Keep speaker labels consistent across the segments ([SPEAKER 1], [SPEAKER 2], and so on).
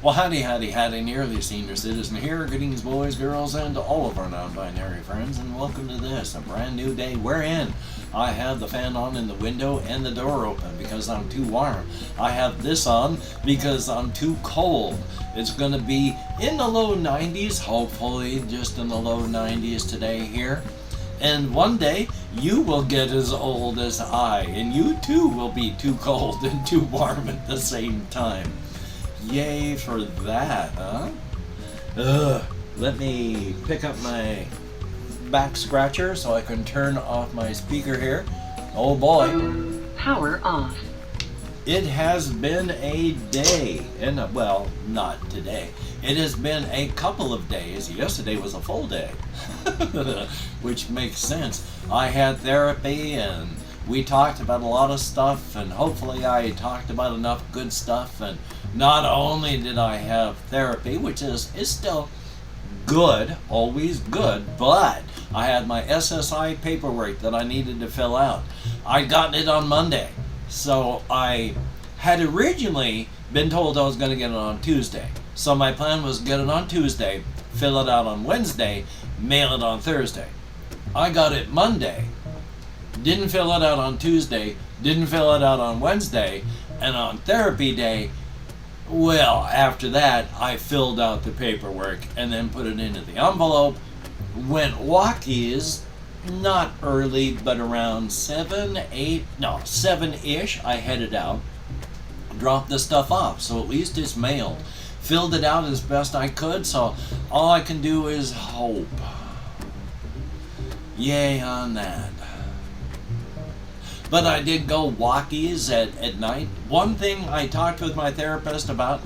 [SPEAKER 1] Well, howdy, nearly senior citizen here. Greetings, boys, girls, and to all of our non-binary friends, and welcome to this, a brand new day wherein I have the fan on in the window and the door open because I'm too warm. I have this on because I'm too cold. It's going to be in the low 90s, hopefully just in the low 90s today here. And one day, you will get as old as I, and you too will be too cold and too warm at the same time. Yay for that, huh? Let me pick up my back scratcher so I can turn off my speaker here. Oh boy.
[SPEAKER 2] Power off.
[SPEAKER 1] It has been a day, and well, not today. It has been a couple of days. Yesterday was a full day, which makes sense. I had therapy and we talked about a lot of stuff, and hopefully I talked about enough good stuff. And not only did I have therapy, which is still good, always good, but I had my SSI paperwork that I needed to fill out. I'd gotten it on Monday, so I had originally been told I was going to get it on Tuesday. So my plan was get it on Tuesday, fill it out on Wednesday, mail it on Thursday. I got it Monday, didn't fill it out on Tuesday, didn't fill it out on Wednesday, and on therapy day, well, after that, I filled out the paperwork and then put it into the envelope, went walkies, not early, but around 7-ish, I headed out, dropped the stuff off, so at least it's mailed. Filled it out as best I could, so all I can do is hope. Yay on that. But I did go walkies at night. One thing I talked with my therapist about,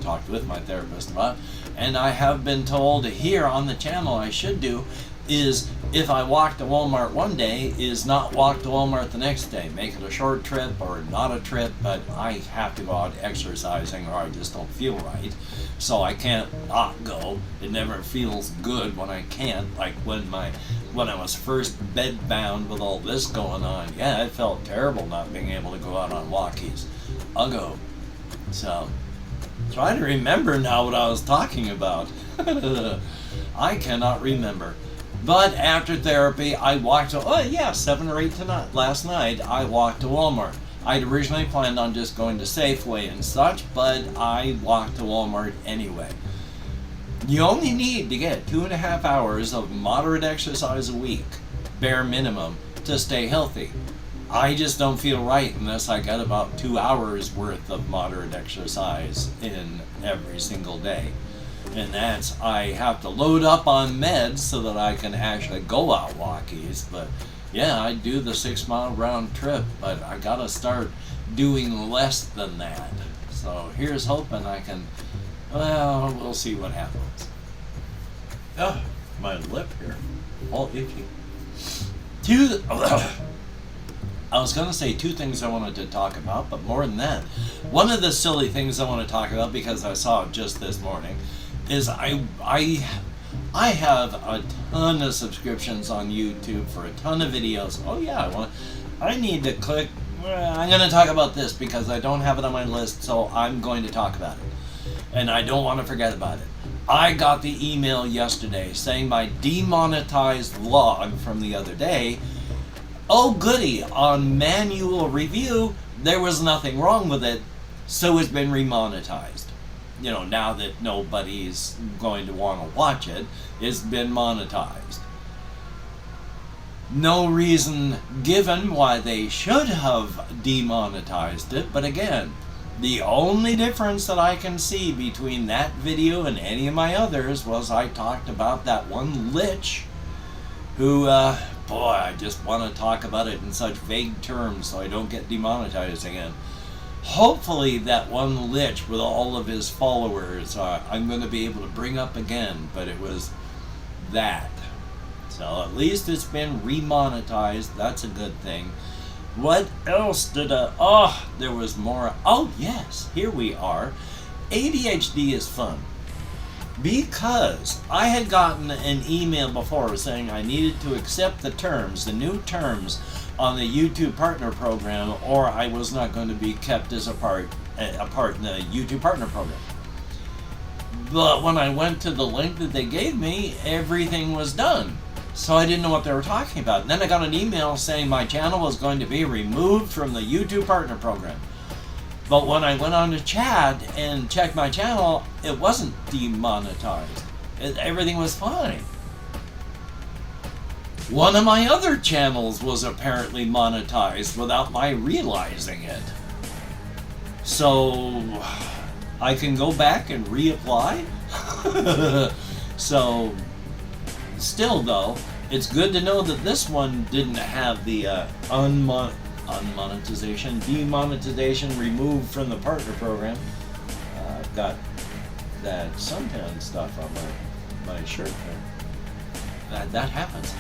[SPEAKER 1] and I have been told here on the channel I should do, is if I walk to Walmart one day, is not walk to Walmart the next day. Make it a short trip or not a trip, but I have to go out exercising or I just don't feel right. So I can't not go. It never feels good when I can't. Like when I was first bedbound with all this going on, yeah, it felt terrible not being able to go out on walkies. I'll go. So, try to remember now what I was talking about. I cannot remember. But after therapy, I walked to, 7 or 8 last night, I walked to Walmart. I'd originally planned on just going to Safeway and such, but I walked to Walmart anyway. You only need to get 2.5 hours of moderate exercise a week, bare minimum, to stay healthy. I just don't feel right unless I get about 2 hours worth of moderate exercise in every single day. And that's, I have to load up on meds so that I can actually go out walkies. But yeah, I do the 6-mile round trip, but I gotta start doing less than that. So here's hoping I can, well, we'll see what happens. Oh, my lip here, all itchy. I was going to say 2 things I wanted to talk about, but more than that, one of the silly things I want to talk about, because I saw it just this morning, is I have a ton of subscriptions on YouTube for a ton of videos. Oh yeah, I need to click, I'm going to talk about this because I don't have it on my list, so I'm going to talk about it. And I don't want to forget about it. I got the email yesterday saying my demonetized vlog from the other day, oh goody, on manual review, there was nothing wrong with it, so it's been remonetized. You know, now that nobody's going to want to watch it, it's been monetized. No reason given why they should have demonetized it, but again, the only difference that I can see between that video and any of my others was I talked about that one lich who, boy, I just want to talk about it in such vague terms so I don't get demonetized again. Hopefully that one lich with all of his followers I'm going to be able to bring up again, but it was that. So at least it's been remonetized. That's a good thing. What else did there was more. Oh yes, here we are. ADHD is fun. Because I had gotten an email before saying I needed to accept the terms, the new terms on the YouTube Partner Program, or I was not going to be kept as a part in the YouTube Partner Program. But when I went to the link that they gave me, everything was done. So I didn't know what they were talking about. And then I got an email saying my channel was going to be removed from the YouTube Partner Program. But when I went on to chat and checked my channel, it wasn't demonetized. Everything was fine. One of my other channels was apparently monetized without my realizing it. So I can go back and reapply. So still though, it's good to know that this one didn't have the demonetization removed from the partner program. I've got that suntan stuff on my shirt there. That happens.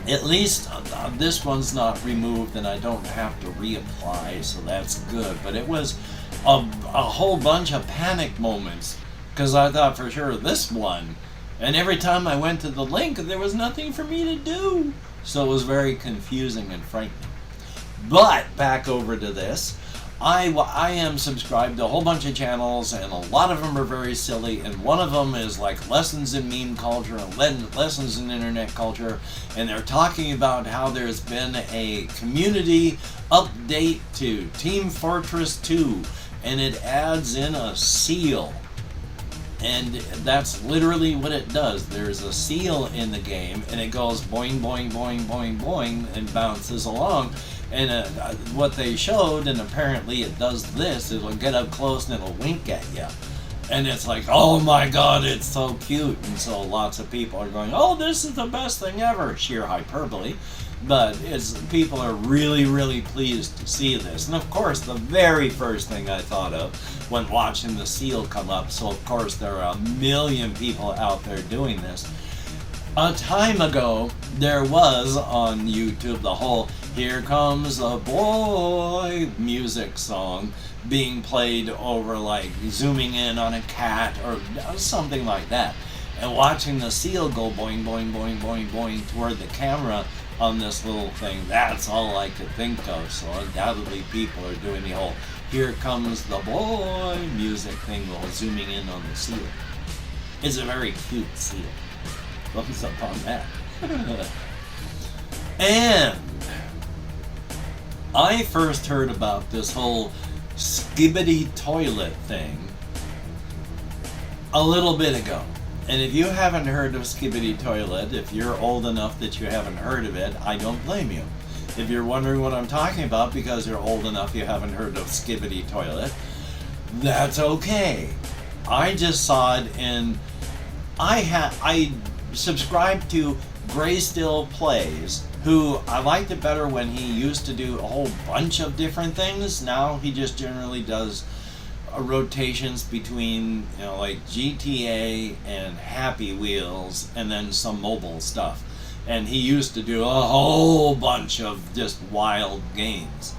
[SPEAKER 1] At least this one's not removed and I don't have to reapply, so that's good. But it was a whole bunch of panic moments because I thought for sure this one, and every time I went to the link there was nothing for me to do, so it was very confusing and frightening. But back over to this, I am subscribed to a whole bunch of channels, and a lot of them are very silly, and one of them is like lessons in meme culture and lessons in internet culture, and they're talking about how there's been a community update to Team Fortress 2, and it adds in a seal. And that's literally what it does. There's a seal in the game, and it goes boing, boing, boing, boing, boing, and bounces along. And what they showed, and apparently it does this, it'll get up close and it'll wink at you. And it's like, oh my god, it's so cute. And so lots of people are going, oh, this is the best thing ever. Sheer hyperbole. But people are really, really pleased to see this. And of course, the very first thing I thought of when watching the seal come up, so of course there are 1 million people out there doing this. A time ago, there was on YouTube the whole "Here Comes the Boy" music song being played over, like zooming in on a cat or something like that. And watching the seal go boing, boing, boing, boing, boing toward the camera on this little thing, that's all I could think of. So undoubtedly people are doing the whole "Here Comes the Boy" music thing while zooming in on the seal. It's a very cute seal. Thumbs up on that. And I first heard about this whole Skibiti toilet thing a little bit ago. And if you haven't heard of Skibiti toilet, if you're old enough that you haven't heard of it, I don't blame you. If you're wondering what I'm talking about because you're old enough you haven't heard of Skibiti toilet, that's okay. I just saw it, and I subscribed to Gray Still Plays, who I liked it better when he used to do a whole bunch of different things. Now he just generally does rotations between, like GTA and Happy Wheels and then some mobile stuff. And he used to do a whole bunch of just wild games.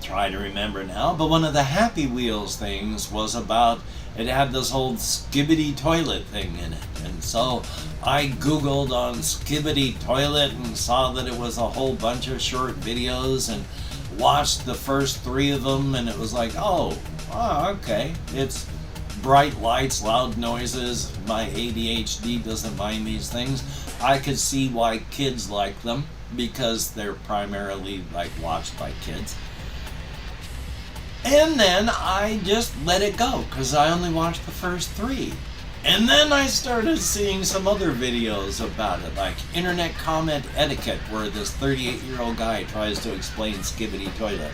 [SPEAKER 1] Try to remember now, but one of the Happy Wheels things was about, it had this whole Skibiti toilet thing in it. And so I Googled on Skibiti toilet and saw that it was a whole bunch of short videos and watched the first 3 of them, and it was like, oh, okay. It's bright lights, loud noises. My ADHD doesn't mind these things. I could see why kids like them, because they're primarily watched by kids. And then I just let it go, because I only watched the first 3. And then I started seeing some other videos about it, like Internet Comment Etiquette, where this 38-year-old guy tries to explain Skibiti toilet.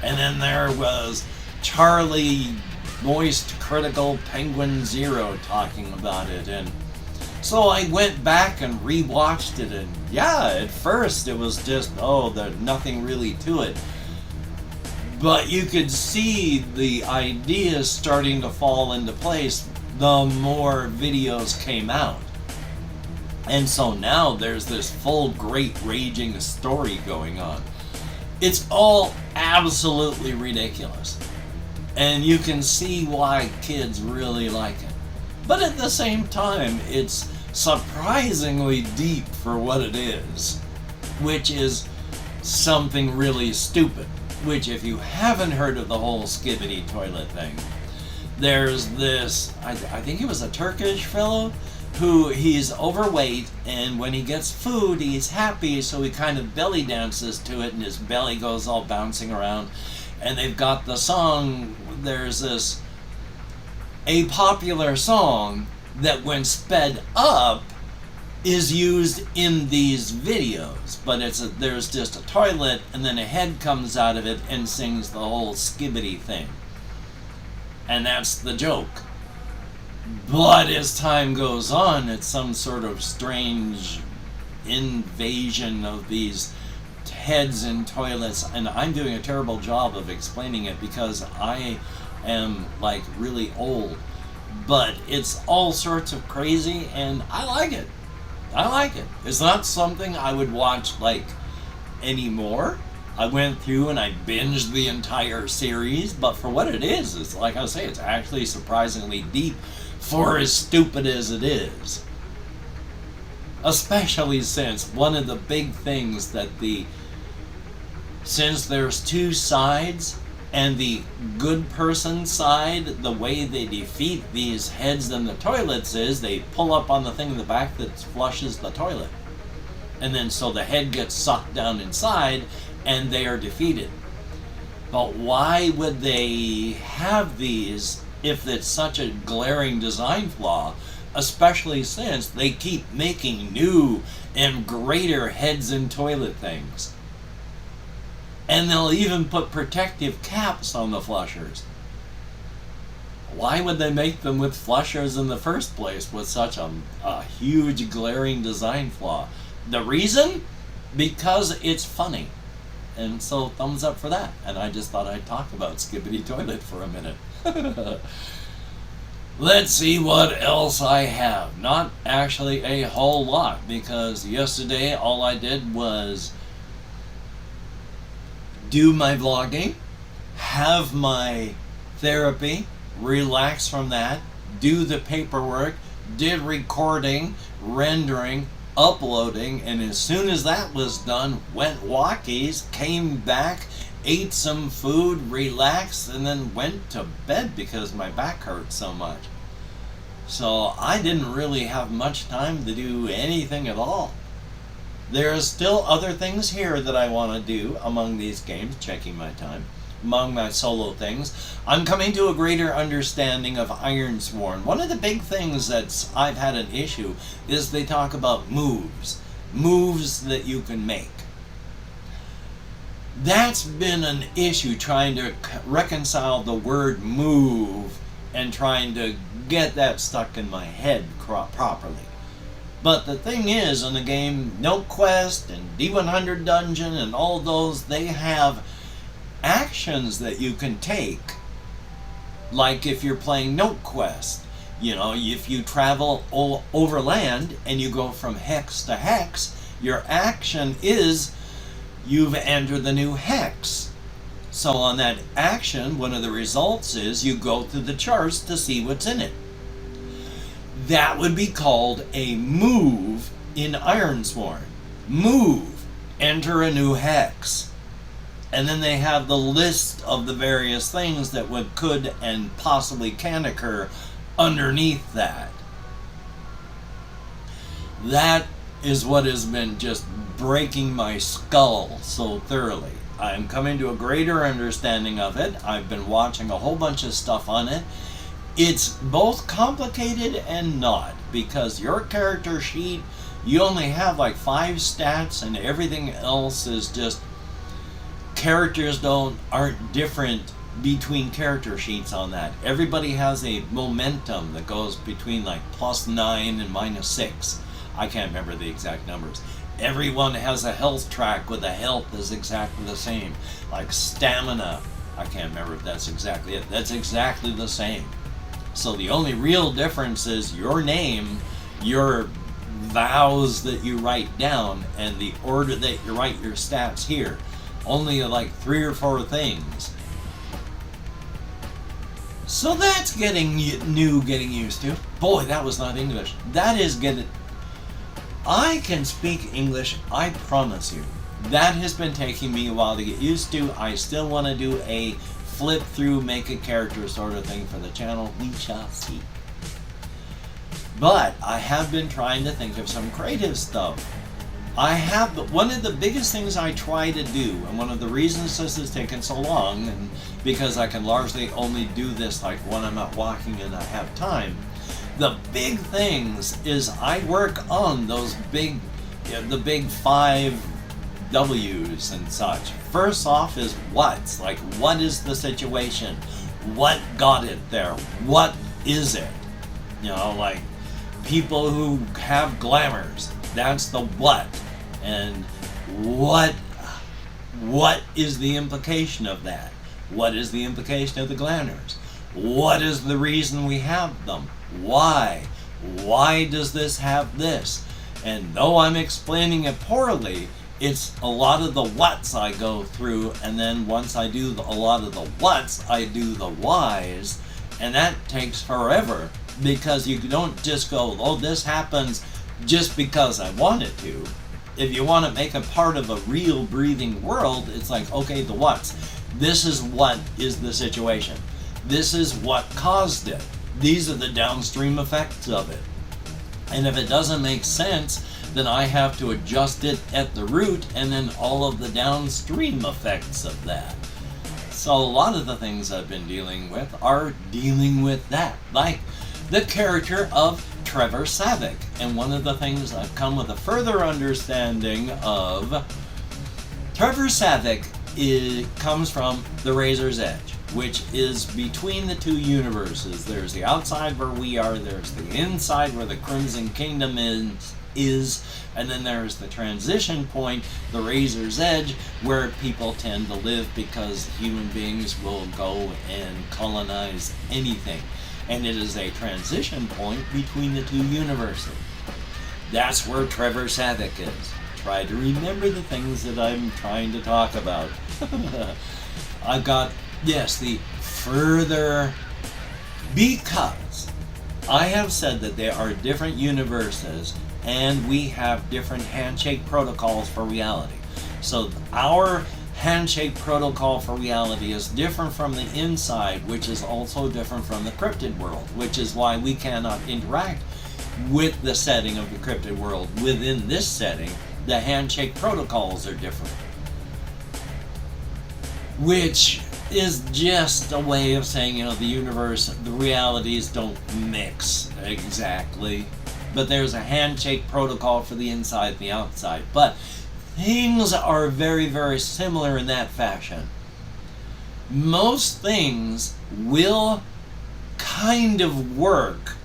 [SPEAKER 1] And then there was Charlie Moist Critical Penguin Zero talking about it. And so I went back and rewatched it, and yeah, at first it was just, there's nothing really to it. But you could see the ideas starting to fall into place the more videos came out. And so now there's this full great raging story going on. It's all absolutely ridiculous. And you can see why kids really like it. But at the same time, it's surprisingly deep for what it is, which is something really stupid. Which, if you haven't heard of the whole Skibiti toilet thing, there's this, I think he was a Turkish fellow, who he's overweight, and when he gets food, he's happy, so he kind of belly dances to it, and his belly goes all bouncing around. And they've got the song, there's this, a popular song that when sped up is used in these videos, but there's just a toilet, and then a head comes out of it and sings the whole Skibiti thing. And that's the joke. But as time goes on, it's some sort of strange invasion of these heads in toilets, and I'm doing a terrible job of explaining it because I am like really old. But it's all sorts of crazy, and I like it. I like it. It's not something I would watch like anymore. I went through and I binged the entire series, but for what it is, it's like I say, it's actually surprisingly deep for as stupid as it is. Especially since one of the big things that since there's two sides, and the good person side, the way they defeat these heads in the toilets is they pull up on the thing in the back that flushes the toilet. And then so the head gets sucked down inside and they are defeated. But why would they have these if it's such a glaring design flaw, especially since they keep making new and greater heads in toilet things? And they'll even put protective caps on the flushers. Why would they make them with flushers in the first place with such a huge glaring design flaw? The reason? Because it's funny. And so thumbs up for that. And I just thought I'd talk about Skibidi Toilet for a minute. Let's see what else I have. Not actually a whole lot, because yesterday all I did was do my vlogging, have my therapy, relax from that, do the paperwork, did recording, rendering, uploading, and as soon as that was done, went walkies, came back, ate some food, relaxed, and then went to bed because my back hurt so much. So I didn't really have much time to do anything at all. There's still other things here that I want to do among these games, checking my time, among my solo things. I'm coming to a greater understanding of Ironsworn. One of the big things that I've had an issue is they talk about moves that you can make. That's been an issue, trying to reconcile the word move and trying to get that stuck in my head properly. But the thing is, in the game Note Quest and D100 Dungeon and all those, they have actions that you can take. Like if you're playing Note Quest, you know, if you travel over land and you go from hex to hex, your action is you've entered the new hex. So on that action, one of the results is you go through the charts to see what's in it. That would be called a move in Ironsworn. Move, enter a new hex. And then they have the list of the various things that could and possibly can occur underneath that. That is what has been just breaking my skull so thoroughly. I'm coming to a greater understanding of it. I've been watching a whole bunch of stuff on it. It's both complicated and not, because your character sheet, you only have like 5 stats and everything else is just characters aren't different between character sheets on that. Everybody has a momentum that goes between like +9 and -6. I can't remember the exact numbers. Everyone has a health track with the health is exactly the same. Like stamina, I can't remember if that's exactly it. That's exactly the same. So the only real difference is your name, your vows that you write down, and the order that you write your stats here. Only like 3 or 4 things. So that's getting used to. Boy, that was not English. That is getting... I can speak English, I promise you. That has been taking me a while to get used to. I still want to do a flip through, make a character sort of thing for the channel. We shall see. But I have been trying to think of some creative stuff. One of the biggest things I try to do, and one of the reasons this has taken so long, and because I can largely only do this like when I'm out walking and I have time, the big things is I work on those the big 5 W's and such. First off is what's, like what is the situation? What got it there? What is it? You know, like people who have glamours, that's the what. And what is the implication of that? What is the implication of the glamours? What is the reason we have them? Why? Why does this have this? And though I'm explaining it poorly, it's a lot of the whats I go through, and then once I do a lot of the whats, I do the whys, and that takes forever, because you don't just go, oh, this happens just because I want it to. If you want to make it part of a real breathing world, it's like, okay, the what's. This is what is the situation. This is what caused it. These are the downstream effects of it. And if it doesn't make sense, then I have to adjust it at the root and then all of the downstream effects of that. So a lot of the things I've been dealing with are dealing with that. Like the character of Trevor Savick. And one of the things I've come with a further understanding of Trevor Savick comes from the Razor's Edge, which is between the two universes. There's the outside where we are, there's the inside where the Crimson Kingdom is, and then there's the transition point, the Razor's Edge, where people tend to live because human beings will go and colonize anything. And it is a transition point between the two universes. That's where Trevor Savick is. Try to remember the things that I'm trying to talk about. I've got, yes, the further, because I have said that there are different universes and we have different handshake protocols for reality. So our handshake protocol for reality is different from the inside, which is also different from the cryptid world, which is why we cannot interact with the setting of the cryptid world. Within this setting, the handshake protocols are different, which is just a way of saying, you know, the universe, the realities don't mix exactly, but there's a handshake protocol for the inside and the outside. But things are very, very similar in that fashion. Most things will kind of work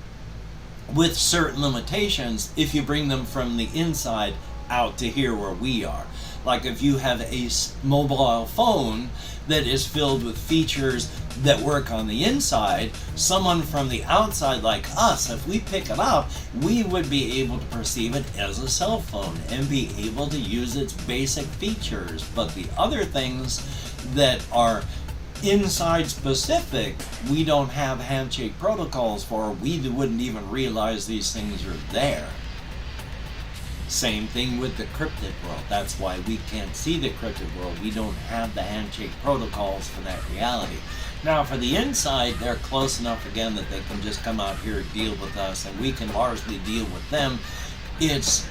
[SPEAKER 1] with certain limitations if you bring them from the inside out to here where we are. Like if you have a mobile phone that is filled with features that work on the inside, someone from the outside like us, if we pick it up, we would be able to perceive it as a cell phone and be able to use its basic features. But the other things that are inside specific, we don't have handshake protocols for. We wouldn't even realize these things are there. Same thing with the cryptid world. That's why we can't see the cryptid world. We don't have the handshake protocols for that reality. Now for the inside, they're close enough again that they can just come out here and deal with us, and we can largely deal with them. It's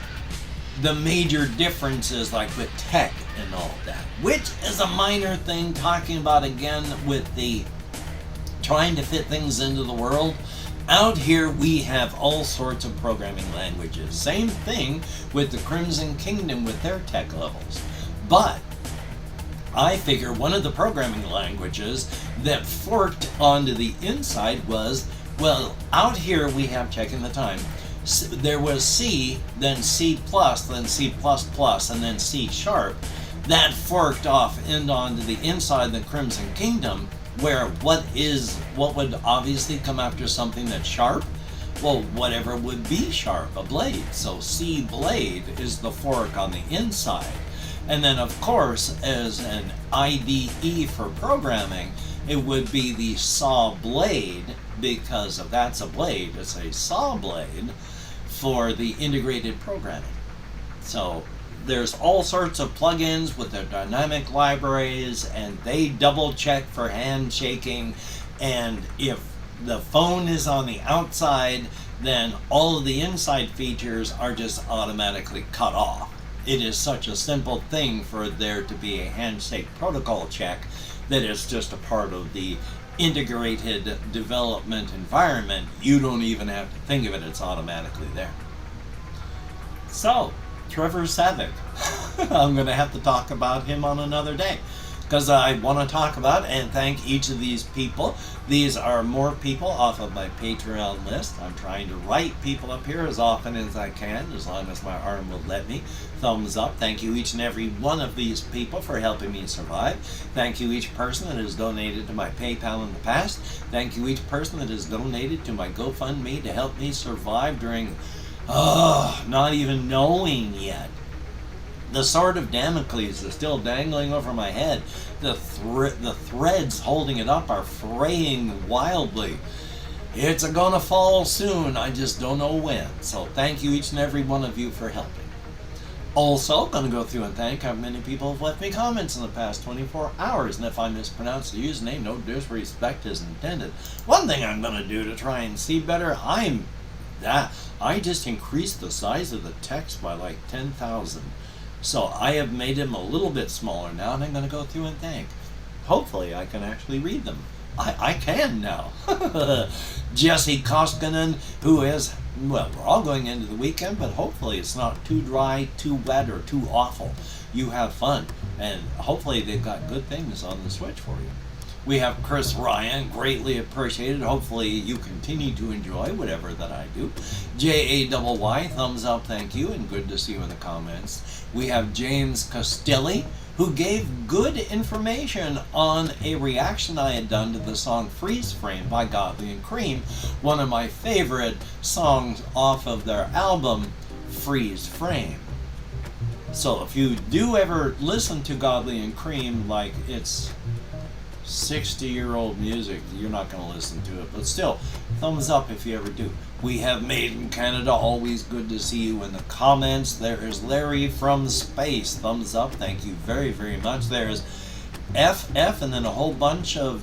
[SPEAKER 1] the major differences like with tech and all that, which is a minor thing, talking about again with the trying to fit things into the world. Out here we have all sorts of programming languages. Same thing with the Crimson Kingdom with their tech levels. But I figure one of the programming languages that forked onto the inside was, well, out here we have, checking the time, there was C, then C++, then C++, and then C#. That forked off into onto the inside the Crimson Kingdom, where what would obviously come after something that's sharp? Well, whatever would be sharp, a blade. So C blade is the fork on the inside. And then of course, as an IDE for programming, it would be the saw blade, because if that's a blade, it's a saw blade for the integrated programming. So there's all sorts of plugins with their dynamic libraries, and they double check for handshaking, and if the phone is on the outside, then all of the inside features are just automatically cut off. It is such a simple thing for there to be a handshake protocol check that it's just a part of the integrated development environment. You don't even have to think of it, it's automatically there. So, Trevor Savick. I'm going to have to talk about him on another day, because I want to talk about and thank each of these people. These are more people off of my Patreon list. I'm trying to write people up here as often as I can, as long as my arm will let me. Thumbs up. Thank you each and every one of these people for helping me survive. Thank you each person that has donated to my PayPal in the past. Thank you each person that has donated to my GoFundMe to help me survive during, not even knowing yet. The sword of Damocles is still dangling over my head. The threads holding it up are fraying wildly. It's gonna fall soon, I just don't know when. So thank you each and every one of you for helping. Also, gonna go through and thank how many people have left me comments in the past 24 hours. And if I mispronounce the username, no disrespect is intended. One thing I'm gonna do to try and see better, I just increased the size of the text by like 10,000. So I have made them a little bit smaller now, and I'm going to go through and thank. Hopefully I can actually read them. I can now. Jesse Koskinen, who is, well, we're all going into the weekend, but hopefully it's not too dry, too wet, or too awful. You have fun, and hopefully they've got good things on the Switch for you. We have Chris Ryan, greatly appreciated. Hopefully you continue to enjoy whatever that I do. JAYY, thumbs up, thank you, and good to see you in the comments. We have James Costelli, who gave good information on a reaction I had done to the song Freeze Frame by Godly and Cream, one of my favorite songs off of their album Freeze Frame. So if you do ever listen to Godly and Cream like it's 60-year-old music, you're not going to listen to it, but still, thumbs up if you ever do. We have Made in Canada, always good to see you in the comments. There is Larry from Space, thumbs up, thank you very, very much. There's FF, and then a whole bunch of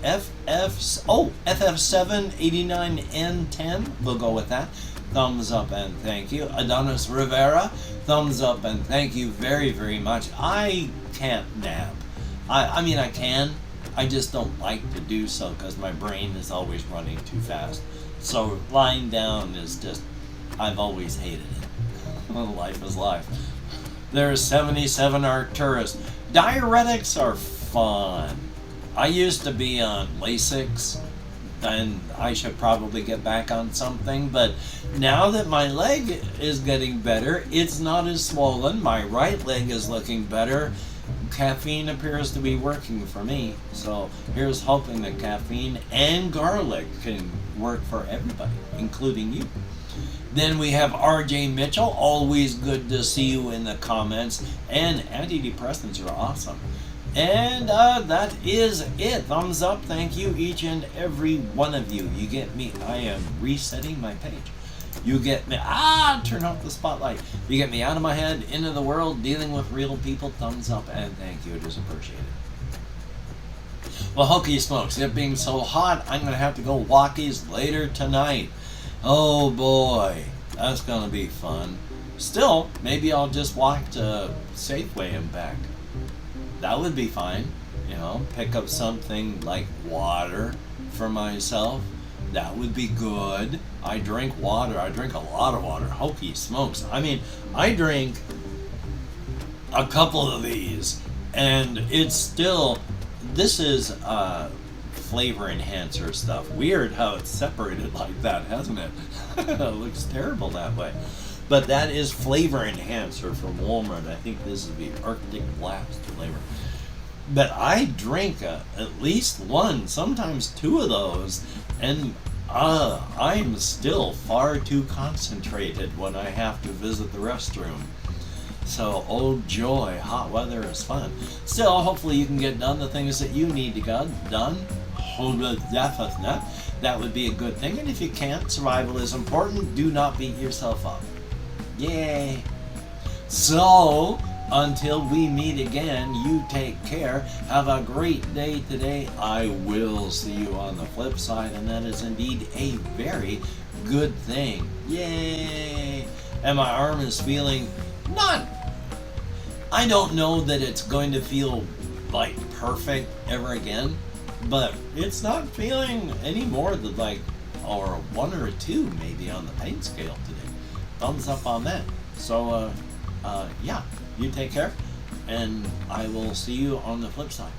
[SPEAKER 1] FF789N10, we'll go with that. Thumbs up and thank you. Adonis Rivera, thumbs up and thank you very, very much. I can't nap. I mean, I can. I just don't like to do so because my brain is always running too fast. So lying down is just, I've always hated it. Life is life. There's 77 Arcturus. Diuretics are fun. I used to be on Lasix, and I should probably get back on something, but now that my leg is getting better, it's not as swollen. My right leg is looking better. Caffeine appears to be working for me, so here's hoping that caffeine and garlic can work for everybody, including you. Then we have RJ Mitchell, always good to see you in the comments, and antidepressants are awesome. And that is it. Thumbs up, thank you each and every one of you. You get me, I am resetting my page. You get me, turn off the spotlight. You get me out of my head, into the world, dealing with real people. Thumbs up and thank you, it is appreciated. Well, hokey smokes, it being so hot, I'm going to have to go walkies later tonight. Oh boy, that's going to be fun. Still, maybe I'll just walk to Safeway and back. That would be fine, you know, pick up something like water for myself. That would be good. I drink water. I drink a lot of water. Hokey smokes. I mean, I drink a couple of these, and it's still, this is flavor enhancer stuff. Weird how it's separated like that, hasn't it? It looks terrible that way. But that is flavor enhancer from Walmart. I think this is the Arctic Blast flavor. But I drink at least one, sometimes two of those, and I'm still far too concentrated when I have to visit the restroom. So, oh joy, hot weather is fun. Still, hopefully you can get done the things that you need to get done. That would be a good thing. And if you can't, survival is important. Do not beat yourself up. Yay. So, until we meet again, you take care. Have a great day today. I will see you on the flip side, and that is indeed a very good thing. Yay! And my arm is feeling not. I don't know that it's going to feel like perfect ever again, but it's not feeling any more than like, or a 1 or a 2 maybe on the pain scale today. Thumbs up on that. So, yeah, you take care, and I will see you on the flip side.